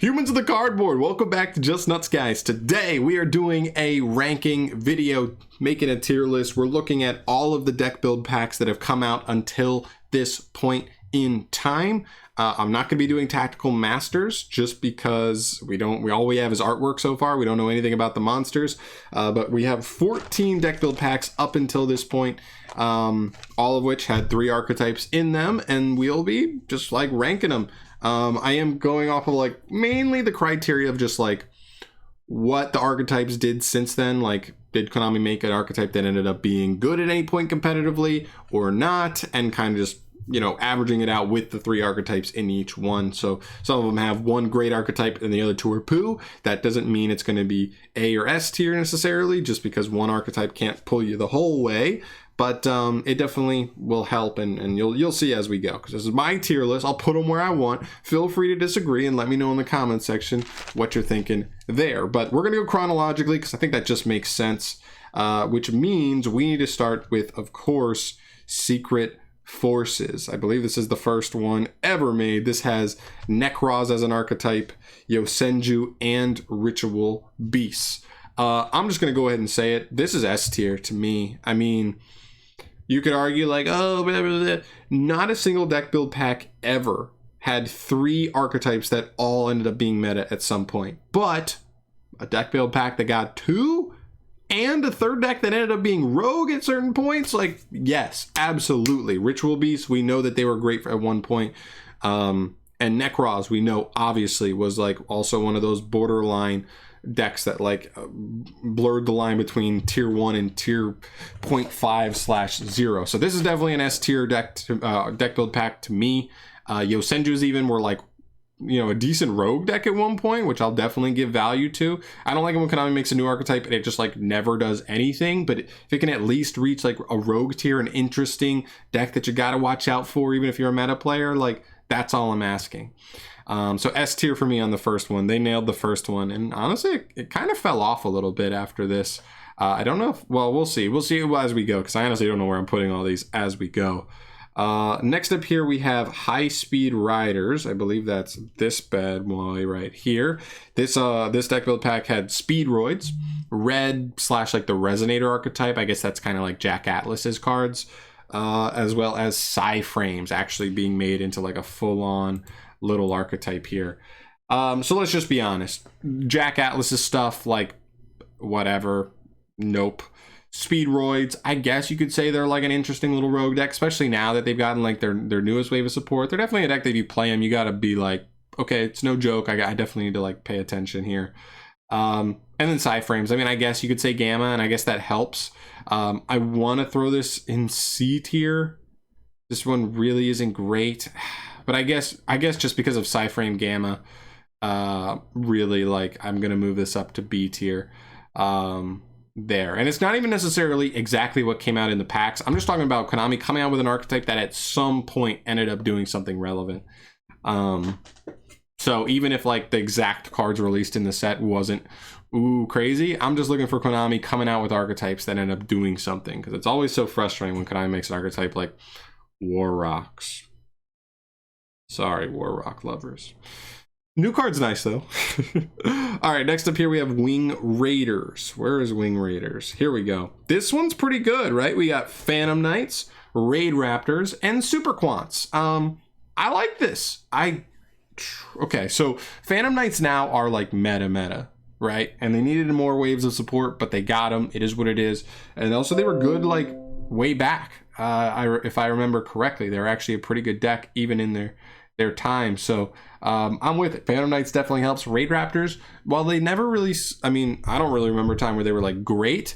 Humans of the Cardboard, welcome back to Just Nuts, guys. Today we are doing a ranking video, making a tier list. We're looking at all of the deck build packs that have come out until this point in time. I'm not going to be doing Tactical Masters just because all we have is artwork so far. We don't know anything about the monsters, but we have 14 deck build packs up until this point, all of which had 3 archetypes in them, and we'll be just like ranking them. I am going off of like mainly the criteria of just like what the archetypes did since then. Like, did Konami make an archetype that ended up being good at any point competitively or not, and kind of just, you know, averaging it out with the 3 archetypes in each one. So some of them have one great archetype and the other 2 are poo. That doesn't mean it's going to be A or S tier necessarily, just because one archetype can't pull you the whole way. But it definitely will help, and you'll see as we go, because this is my tier list. I'll put them where I want. Feel free to disagree and let me know in the comment section what you're thinking there. But we're going to go chronologically because I think that just makes sense, which means we need to start with, of course, Secret Forces. I believe this is the first one ever made. This has Nekroz as an archetype, Yosenju, and Ritual Beasts. I'm just going to go ahead and say it. This is S tier to me. I mean, you could argue like, oh, blah, blah, blah. Not a single deck build pack ever had 3 archetypes that all ended up being meta at some point. But a deck build pack that got 2 and a 3rd deck that ended up being rogue at certain points, like, yes, absolutely. Ritual Beasts, we know that they were great at one point. And Nekroz, we know obviously was like also one of those borderline decks that like blurred the line between tier 1 and tier 0.5/0. So this is definitely an S tier deck build pack to me. Yosenju's even were like, you know, a decent rogue deck at one point, which I'll definitely give value to. I don't like it when Konami makes a new archetype and it just like never does anything, but if it can at least reach like a rogue tier, an interesting deck that you got to watch out for, even if you're a meta player, like that's all I'm asking. So S tier for me on the first one. They nailed the first one, and honestly it kind of fell off a little bit after this. I don't know if, well, we'll see as we go, because I honestly don't know where I'm putting all these as we go. Next up here we have High Speed Riders. I believe that's this bad boy right here. This deck build pack had Speedroids, red / like the Resonator archetype. I guess that's kind of like Jack Atlas's cards, as well as Psy-Frames actually being made into like a full-on little archetype here. So let's just be honest. Jack Atlas's stuff, like, whatever. Nope. Speedroids, I guess you could say they're like an interesting little rogue deck, especially now that they've gotten like their newest wave of support. They're definitely a deck that if you play them, you gotta be like, okay, it's no joke. I definitely need to like pay attention here. And then Psy-Frames. I mean, I guess you could say Gamma, and I guess that helps. I want to throw this in C tier. This one really isn't great, but I guess just because of Psy-Frame Gamma, really, like, I'm gonna move this up to B tier. There, and it's not even necessarily exactly what came out in the packs. I'm just talking about Konami coming out with an archetype that at some point ended up doing something relevant. So even if like the exact cards released in the set wasn't crazy, I'm just looking for Konami coming out with archetypes that end up doing something, because it's always so frustrating when Konami makes an archetype like War Rocks. Sorry, War Rock lovers. New card's nice though. All right, next up here we have Wing Raiders. Where is Wing Raiders? Here we go. This one's pretty good, right? We got Phantom Knights, Raid Raptors, and Super Quants. I like this. Okay, so Phantom Knights now are like meta, right? And they needed more waves of support, but they got them. It is what it is. And also they were good like way back. If I remember correctly, they're actually a pretty good deck even in their time. So I'm with it. Phantom Knights definitely helps. Raid Raptors, while they never really, I mean, I don't really remember a time where they were like great.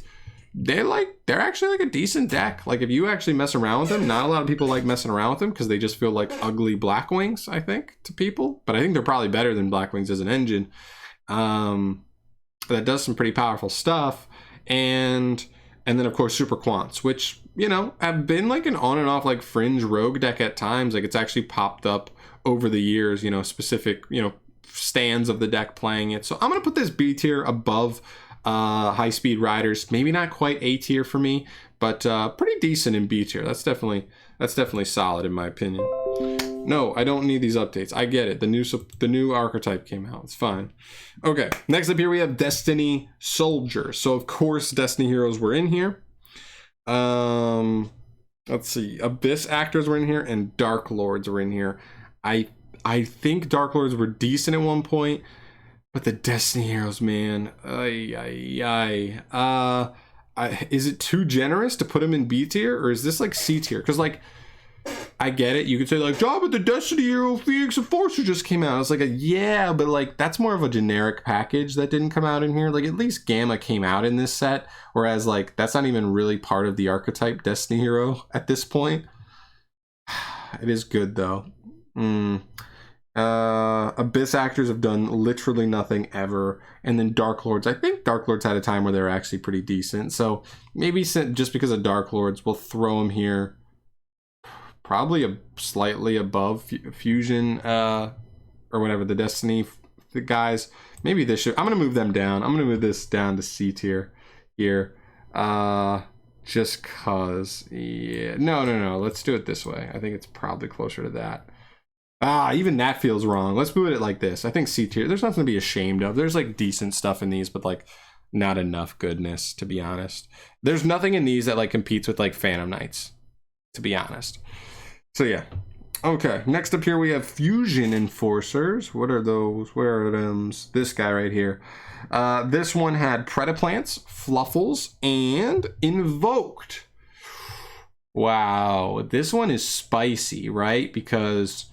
They're actually like a decent deck. Like if you actually mess around with them, not a lot of people like messing around with them because they just feel like ugly Blackwings, I think, to people. But I think they're probably better than Blackwings as an engine. That does some pretty powerful stuff. And then of course Super Quants, which, you know, have been like an on and off like fringe rogue deck at times. Like it's actually popped up over the years, you know, specific, you know, stands of the deck playing it. So I'm gonna put this B tier above High Speed Riders. Maybe not quite A tier for me, but pretty decent in B tier. That's definitely solid in my opinion. No, I don't need these updates. I get it. The new archetype came out. It's fine. Okay, next up here we have Destiny Soldiers. So of course Destiny heroes were in here. Let's see. Abyss actors were in here and Dark Lords were in here. I think Dark Lords were decent at one point, but the Destiny heroes, man, is it too generous to put them in B tier, or is this like C tier? Because like, I get it. You could say like, Job with the Destiny hero Phoenix Enforcer just came out. I was like, yeah, but like that's more of a generic package that didn't come out in here. Like at least Gamma came out in this set, whereas like that's not even really part of the archetype Destiny hero at this point. It is good though. Abyss actors have done literally nothing ever, and then Dark Lords, I think Dark Lords had a time where they were actually pretty decent, so maybe just because of Dark Lords we'll throw them here probably slightly above Fusion or whatever, the Destiny the guys. Maybe this should, I'm gonna move them down. I'm gonna move this down to C tier here, just cause, yeah, no, let's do it this way. I think it's probably closer to that. Even that feels wrong. Let's move it like this. I think C tier, there's nothing to be ashamed of. There's like decent stuff in these, but like not enough goodness, to be honest. There's nothing in these that like competes with like Phantom Knights, to be honest. So yeah. Okay, next up here we have Fusion Enforcers. What are those? Where are them? This guy right here. This one had Predaplants, Fluffles, and Invoked. Wow, this one is spicy, right? Because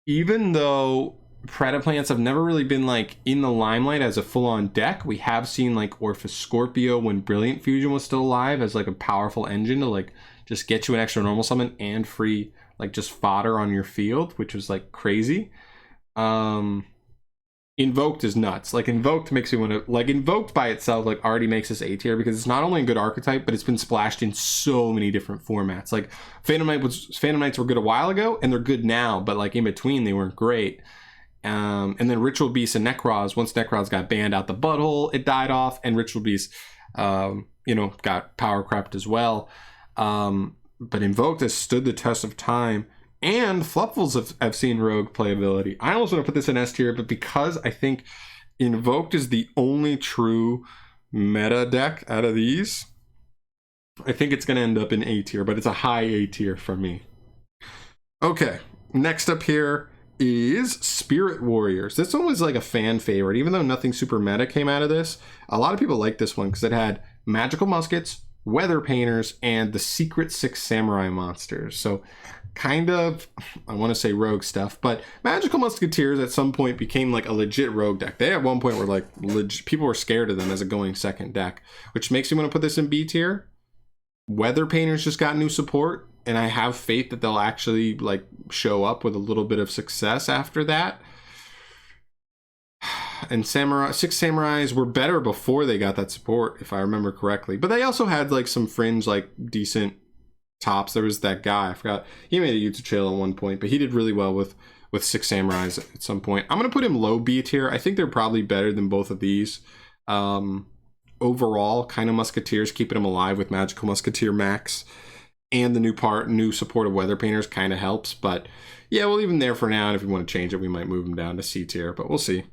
even though Predaplants have never really been like in the limelight as a full-on deck, we have seen like Orphis Scorpio when Brilliant Fusion was still alive as like a powerful engine to like just get you an extra normal summon and free like just fodder on your field, which was like crazy. Invoked is nuts. Like Invoked makes me want to, like Invoked by itself like already makes this A tier because it's not only a good archetype, but it's been splashed in so many different formats. Like Phantom Knights were good a while ago and they're good now, but like in between they weren't great. And then Ritual Beasts and Necroz, once Necroz got banned out the butthole, it died off, and Ritual Beasts got power crept as well. But Invoked has stood the test of time, and Fluffles have seen rogue playability. I almost want to put this in S tier, but because I think Invoked is the only true meta deck out of these, I think it's going to end up in A tier, but it's a high A tier for me. Okay, next up here is Spirit Warriors. This one was like a fan favorite, even though nothing super meta came out of this. A lot of people liked this one because it had magical muskets, weather painters, and the secret 6 samurai monsters. So kind of, I want to say rogue stuff, but magical musketeers at some point became like a legit rogue deck. They at one point were like people were scared of them as a going second deck, which makes me want to put this in B tier. Weather painters just got new support, and I have faith that they'll actually like show up with a little bit of success after that. And 6 Samurais were better before they got that support, if I remember correctly. But they also had like some fringe, like decent tops. There was that guy, I forgot. He made a YouTube channel at one point, but he did really well with 6 Samurais at some point. I'm going to put him low B tier. I think they're probably better than both of these. Overall, kind of Musketeers, keeping them alive with Magical Musketeer Max. And the new support of Weather Painters kind of helps. But yeah, we'll leave them there for now. And if we want to change it, we might move them down to C tier, but we'll see.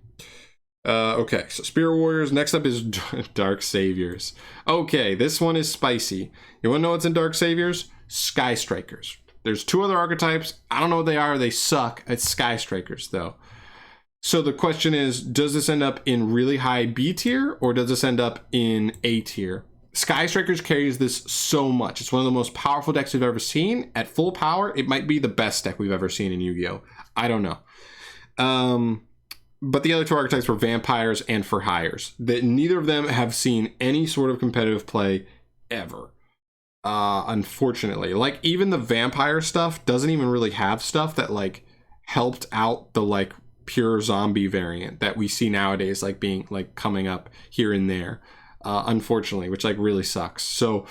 Okay, so Spirit Warriors. Next up is Dark Saviors. Okay, this one is spicy. You want to know what's in Dark Saviors? Sky Strikers. There's 2 other archetypes. I don't know what they are. They suck. It's Sky Strikers, though. So the question is, does this end up in really high B tier, or does this end up in A tier? Sky Strikers carries this so much. It's one of the most powerful decks we've ever seen. At full power, it might be the best deck we've ever seen in Yu-Gi-Oh! I don't know. But the other 2 archetypes were Vampires and For Hires. That neither of them have seen any sort of competitive play ever. Unfortunately. Like, even the Vampire stuff doesn't even really have stuff that, like, helped out the, like, pure zombie variant that we see nowadays, like, being, like, coming up here and there. Unfortunately, which, like, really sucks. So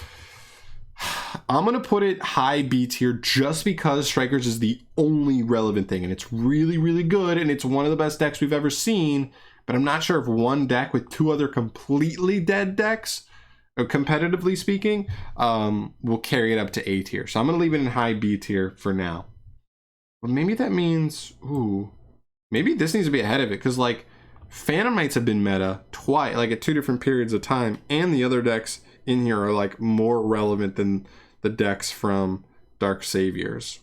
I'm going to put it high B tier just because Strikers is the only relevant thing, and it's really, really good, and it's one of the best decks we've ever seen, but I'm not sure if one deck with 2 other completely dead decks, competitively speaking, will carry it up to A tier. So I'm going to leave it in high B tier for now. Well, maybe that means, ooh, maybe this needs to be ahead of it, because like Phantom Knights have been meta twice, like at 2 different periods of time, and the other decks in here are like more relevant than the decks from Dark Saviors.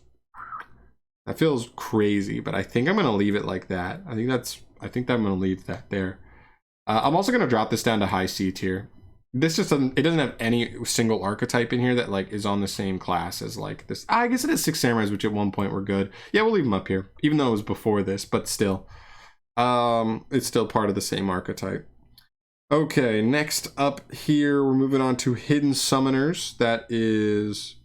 That feels crazy, but I think I'm gonna leave it like that. I think that I'm gonna leave that there. I'm also gonna drop this down to high C tier. This just doesn't, it doesn't have any single archetype in here that like is on the same class as like this. I guess it has 6 samurais, which at one point were good. Yeah, we'll leave them up here, even though it was before this, but still. It's still part of the same archetype. Okay, next up here, we're moving on to Hidden Summoners. That is,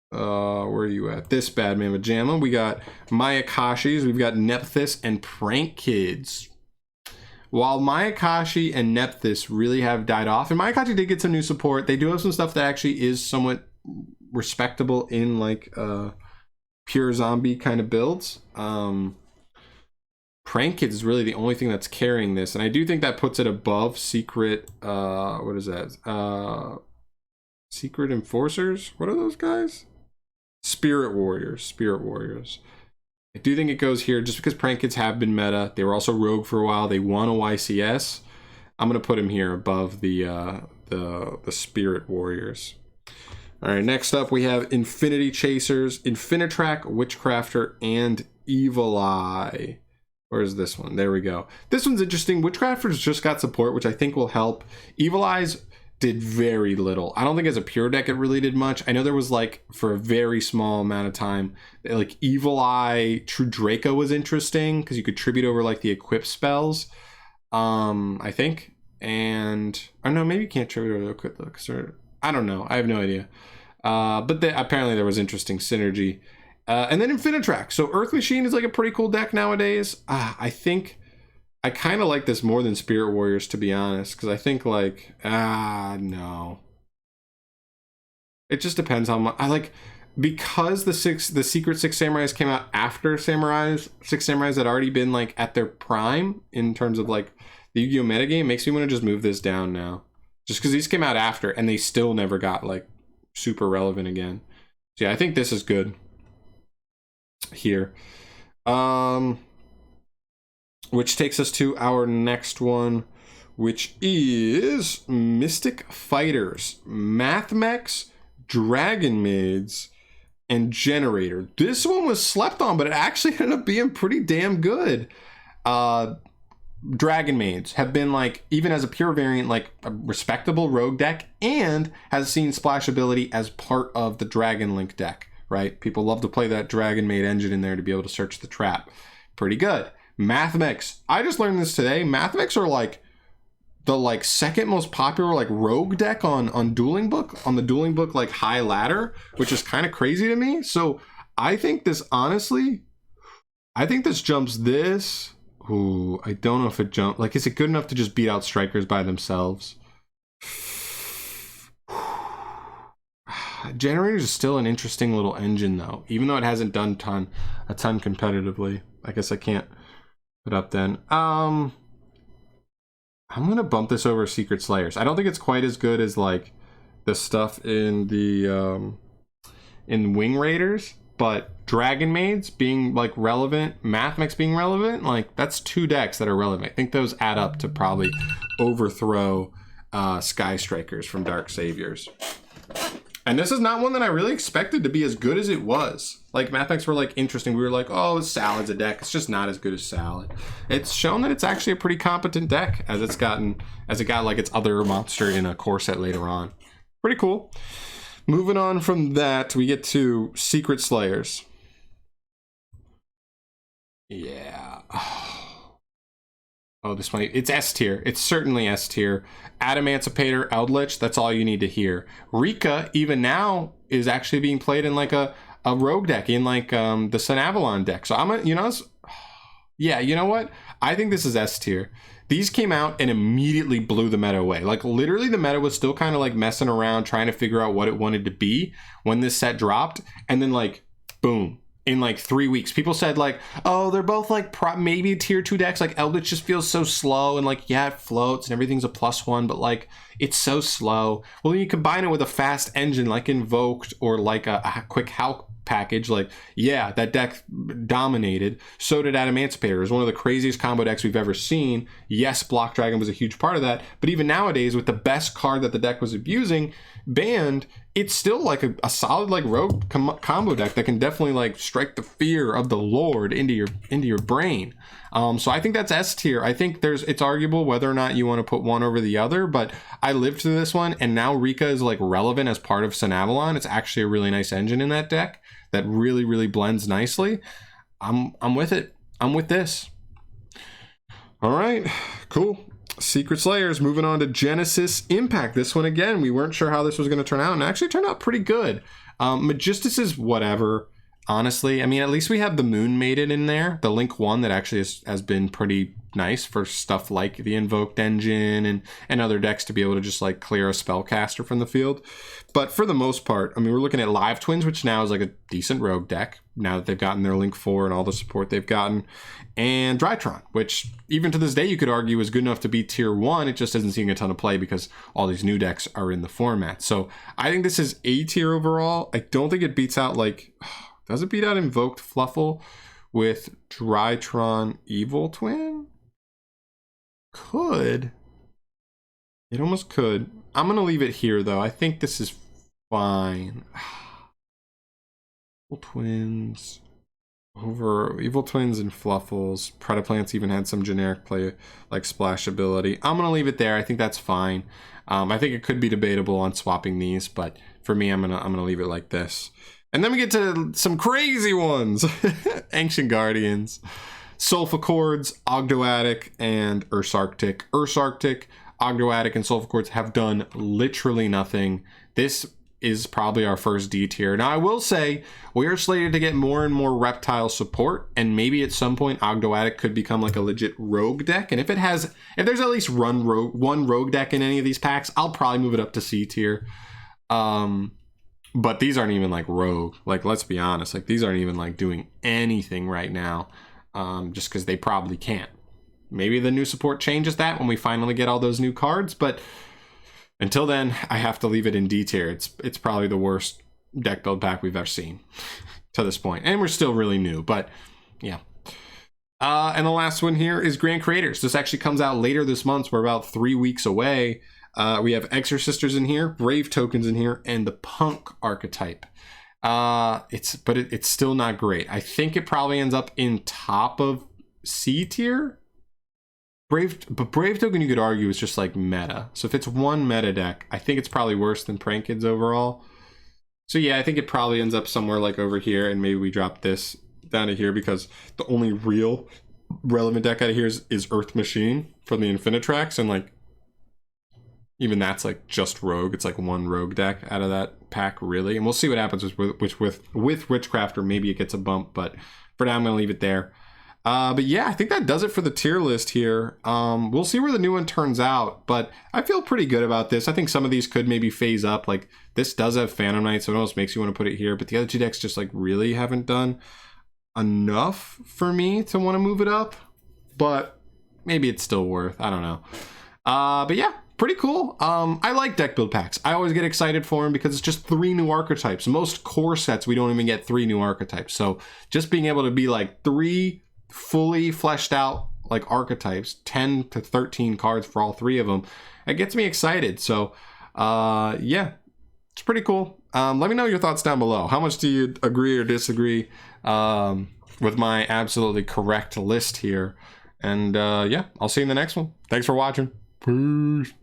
where are you at? This bad man with Jamma. We got Mayakashis, we've got Nephthys, and Prank Kids. While Mayakashi and Nephthys really have died off, and Mayakashi did get some new support, they do have some stuff that actually is somewhat respectable in like pure zombie kind of builds. Prank Kids is really the only thing that's carrying this, and I do think that puts it above Secret, what is that? Secret Enforcers? What are those guys? Spirit Warriors. I do think it goes here just because Prank Kids have been meta. They were also rogue for a while. They won a YCS. I'm gonna put him here above the Spirit Warriors. All right, next up we have Infinity Chasers, Infinitrak, Witchcrafter, and Evil Eye. Where's this one? There we go. This one's interesting. Witchcrafter's just got support, which I think will help. Evil Eyes did very little. I don't think as a pure deck it really did much. I know there was like, for a very small amount of time, like Evil Eye True Draco was interesting because you could tribute over like the equip spells, I think. And, or no, maybe you can't tribute over the equip looks, or I don't know. I have no idea. But apparently there was interesting synergy. And then Infinitrak. So Earth Machine is like a pretty cool deck nowadays. I think I kind of like this more than Spirit Warriors, to be honest, because I think like, no. It just depends how much I like, because the Secret 6 Samurais came out after Six Samurais had already been like at their prime in terms of like the Yu-Gi-Oh metagame. Makes me want to just move this down now, just because these came out after and they still never got like super relevant again. So yeah, I think this is good here. Which takes us to our next one, which is Mystic Fighters, Math Mechs, Dragon Maids, and Generator. This one was slept on, but it actually ended up being pretty damn good. Dragon Maids have been like, even as a pure variant, like a respectable rogue deck, and has seen splash ability as part of the Dragon Link deck, right? People love to play that Dragon Maid engine in there to be able to search the trap. Pretty good. Math Mechs. I just learned this today. Math Mechs are like the like second most popular like rogue deck on Dueling Book, on the Dueling Book like high ladder, which is kind of crazy to me. So I think this, honestly, I think this jumps this. Ooh, I don't know if it jumps. Like, is it good enough to just beat out Strikers by themselves? Generators is still an interesting little engine though, even though it hasn't done a ton competitively. I guess I can't put up then. I'm gonna bump this over Secret Slayers. I don't think it's quite as good as like the stuff in the in Wing Raiders, but Dragon Maids being like relevant, Math Mechs being relevant, like that's 2 decks that are relevant. I think those add up to probably overthrow Sky Strikers from Dark Saviors. And this is not one that I really expected to be as good as it was. Like, Math Mechs were like interesting. We were like, oh, Salad's a deck. It's just not as good as Salad. It's shown that it's actually a pretty competent deck as it got like its other monster in a core set later on. Pretty cool. Moving on from that, we get to Secret Slayers. Yeah. Oh, this one, it's S tier. It's certainly S tier. Adamancipator, Eldritch, that's all you need to hear. Rika, even now, is actually being played in like a rogue deck, in like the Sun Avalon deck. So I'm gonna, yeah, you know what? I think this is S tier. These came out and immediately blew the meta away. Like, literally the meta was still kind of like messing around, trying to figure out what it wanted to be when this set dropped. And then like, boom. In like 3 weeks, people said like, oh, they're both like maybe tier 2 decks. Like Eldritch just feels so slow, and like, yeah, it floats and everything's a +1, but like it's so slow. Well, you combine it with a fast engine like Invoked or like a quick package, like, yeah, that deck dominated. So did Adamantipator. It was one of the craziest combo decks we've ever seen. Yes, Block Dragon was a huge part of that, but even nowadays, with the best card that the deck was abusing banned, it's still like a solid like rogue combo deck that can definitely like strike the fear of the Lord into your brain. So I think that's S tier. I think it's arguable whether or not you want to put one over the other, but I lived through this one, and now Rika is like relevant as part of Sanavalon. It's actually a really nice engine in that deck that really, really blends nicely. I'm with it. I'm with this. All right, cool. Secret Slayers, moving on to Genesis Impact. This one, again, we weren't sure how this was going to turn out, and it actually turned out pretty good. Magistus is whatever, honestly. I mean, at least we have the Moon Maiden in there, the Link 1 that actually has been pretty nice for stuff like the Invoked Engine and other decks to be able to just like clear a Spellcaster from the field. But for the most part, I mean, we're looking at Live Twins, which now is like a decent rogue deck now that they've gotten their Link 4 and all the support they've gotten. And Drytron, which even to this day you could argue is good enough to be tier 1. It just isn't seeing a ton of play because all these new decks are in the format. So I think this is A tier overall. I don't think it beats out like... Does it beat out Invoked Fluffle with Drytron Evil Twin? Could. It almost could. I'm going to leave it here, though. I think this is fine. Evil Twins. Over Evil Twins and Fluffles. Predaplants even had some generic play, like Splash ability. I'm going to leave it there. I think that's fine. I think it could be debatable on swapping these, but for me, I'm gonna leave it like this. And then we get to some crazy ones. Ancient Guardians, Sulphicords, Ogdoadic, and Ursarctic. Ursarctic, Ogdoadic, and Sulphicords have done literally nothing. This is probably our first D tier. Now, I will say, we are slated to get more and more Reptile support, and maybe at some point, Ogdoadic could become like a legit rogue deck. And if there's at least one rogue deck in any of these packs, I'll probably move it up to C tier. But these aren't even like rogue. Like, let's be honest. Like, these aren't even like doing anything right now. Just because they probably can't. Maybe the new support changes that when we finally get all those new cards. But until then, I have to leave it in D tier. It's probably the worst deck build pack we've ever seen to this point. And we're still really new. But yeah. And the last one here is Grand Creators. This actually comes out later this month. So we're about 3 weeks away. We have Exorcisters in here, Brave Tokens in here, and the Punk archetype. It's still not great. I think it probably ends up in top of C tier. Brave Token, you could argue, is just like meta. So if it's one meta deck, I think it's probably worse than Prank Kids overall. So yeah, I think it probably ends up somewhere like over here, and maybe we drop this down to here because the only real relevant deck out of here is Earth Machine from the Infinitraks, and like even that's like just rogue. It's like one rogue deck out of that pack, really. And we'll see what happens with Witchcrafter. Maybe it gets a bump, but for now I'm gonna leave it there. But yeah, I think that does it for the tier list here. We'll see where the new one turns out, but I feel pretty good about this. I think some of these could maybe phase up. Like, this does have Phantom Knight, so it almost makes you want to put it here, but the other two decks just like really haven't done enough for me to want to move it up, but maybe it's still worth, I don't know. But yeah, pretty cool. I like deck build packs. I always get excited for them because it's just 3 new archetypes. Most core sets, we don't even get 3 new archetypes. So just being able to be like 3 fully fleshed out like archetypes, 10 to 13 cards for all 3 of them, it gets me excited. So yeah, it's pretty cool. Let me know your thoughts down below. How much do you agree or disagree with my absolutely correct list here? And yeah, I'll see you in the next one. Thanks for watching. Peace.